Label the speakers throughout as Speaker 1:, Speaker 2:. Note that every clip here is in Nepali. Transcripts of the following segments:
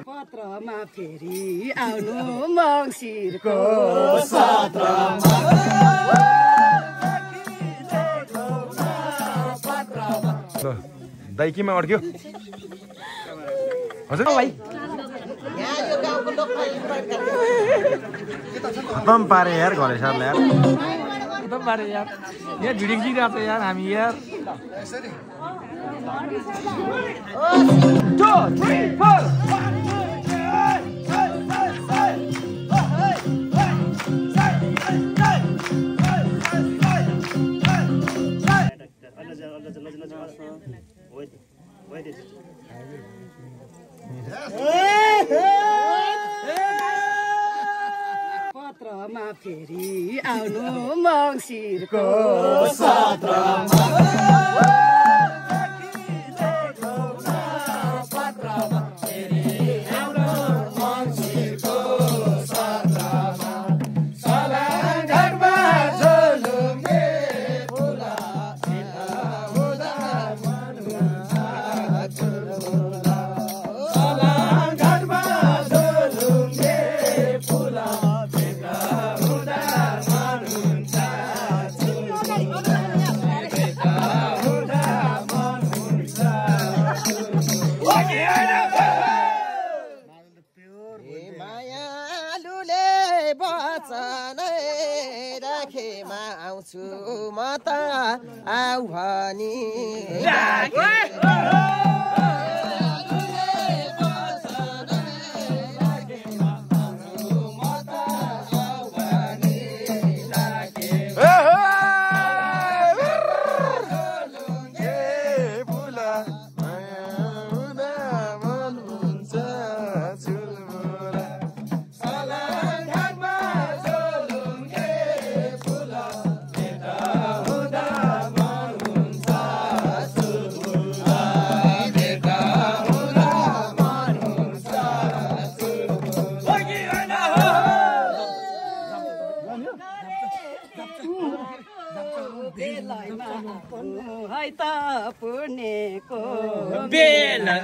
Speaker 1: पत्रमा फेरि आउनु मङ्सिरको 17मा
Speaker 2: दाइ केमा अड्क्यो हजुर भाइ खतम पारे यार घरे सरले यार
Speaker 3: खतम पारे यार यहाँ भिडियो खिचिरहेको छ यार हामी यार 2 3 4
Speaker 1: पत्रमा फेरि आउनु मङ्सिरको 17मा म त आउ भनी है त पुण्यको बेला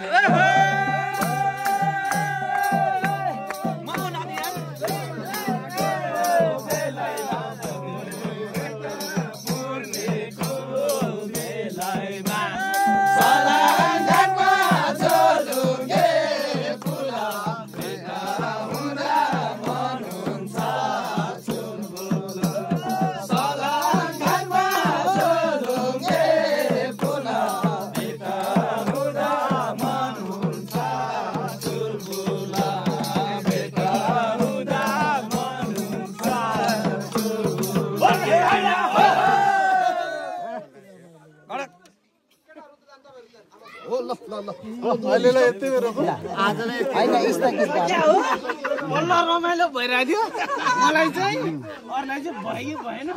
Speaker 1: रमाइलो भइरहेको थियो मलाई चाहिँ अरूलाई चाहिँ भयो भएन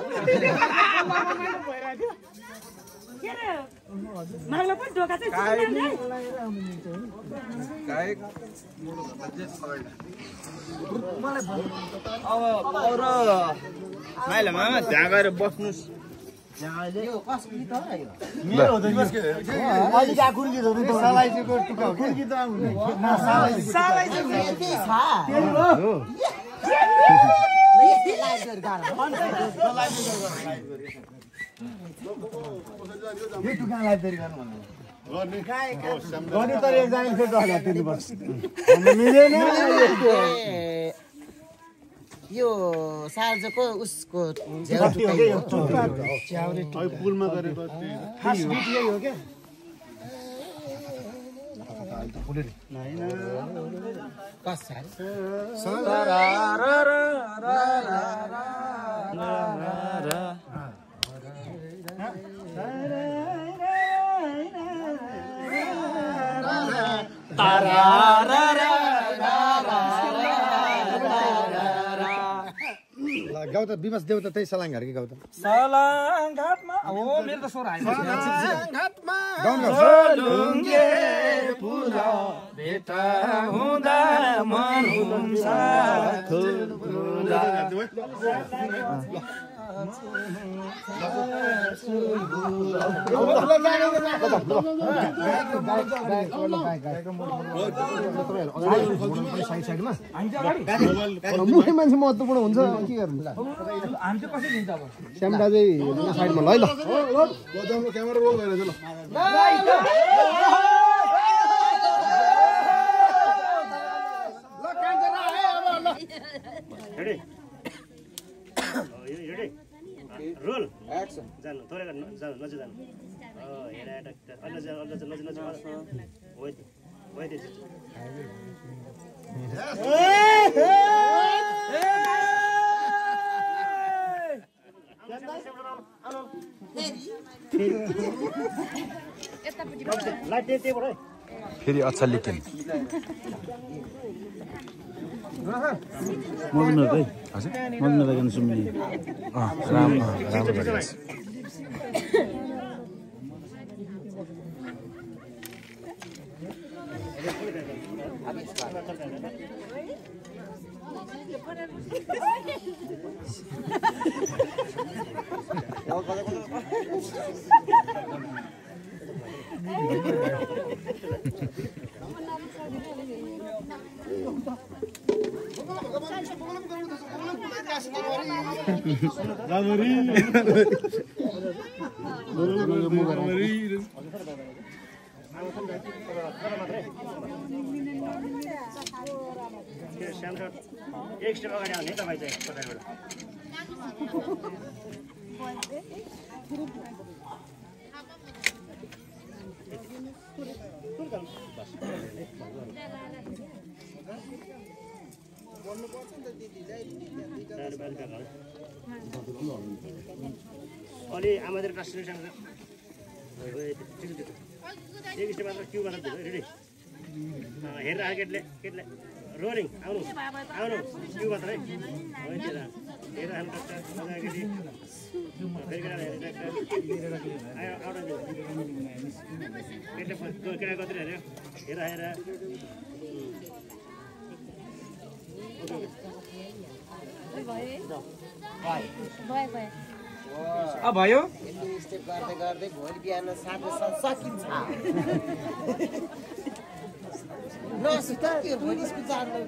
Speaker 1: मामा त्यहाँ गएर बस्नुहोस् यो सार्जको उसको पुलमा गरेको खास भिडियो हो के गाउँ त विमस देउ त त्यही सलाङ घरकै गाउँ त
Speaker 3: सलाङ घाटमा हो मेरो त स्वर आयो
Speaker 1: सलाङ घाटमा
Speaker 3: सोलुङ्गे फुला भेटा हुँदा मन हुन्छ फुला
Speaker 4: मुख्य मान्छे महत्त्वपूर्ण हुन्छ के गर्नु
Speaker 3: हामी चाहिँ कसरी दिन्छ अब
Speaker 4: श्याम दाजु साइडमा ल क्यामेरा रोल गरेर ल
Speaker 5: Ready? Ready? Roll. Action. Jalan. Thora kan jalan, maju jalan. Oh, ya ada. Allah jalan. Wait. Light deh bro.
Speaker 2: फेरि अच्छा लेकिन
Speaker 1: मग्न भाइ मग्न भाइ गाना सुन्ने
Speaker 2: राम्रो गरिरहेको छ
Speaker 5: एक स्टेप अगाडि आउने तपाईँ चाहिँ पछाडिबाट अलि आमाদের ट्रान्सलेसन एक स्टेप मात्र क्यू मात्र रेडी हेर केटले रोलिङ आउनु क्यू मात्र है हेर अगाडि केटा कति हेर
Speaker 3: भयो
Speaker 6: स्टेप गर्दै भोलि बिहान सकिन्छ नसुता त्यो भोलि स्कुल जानु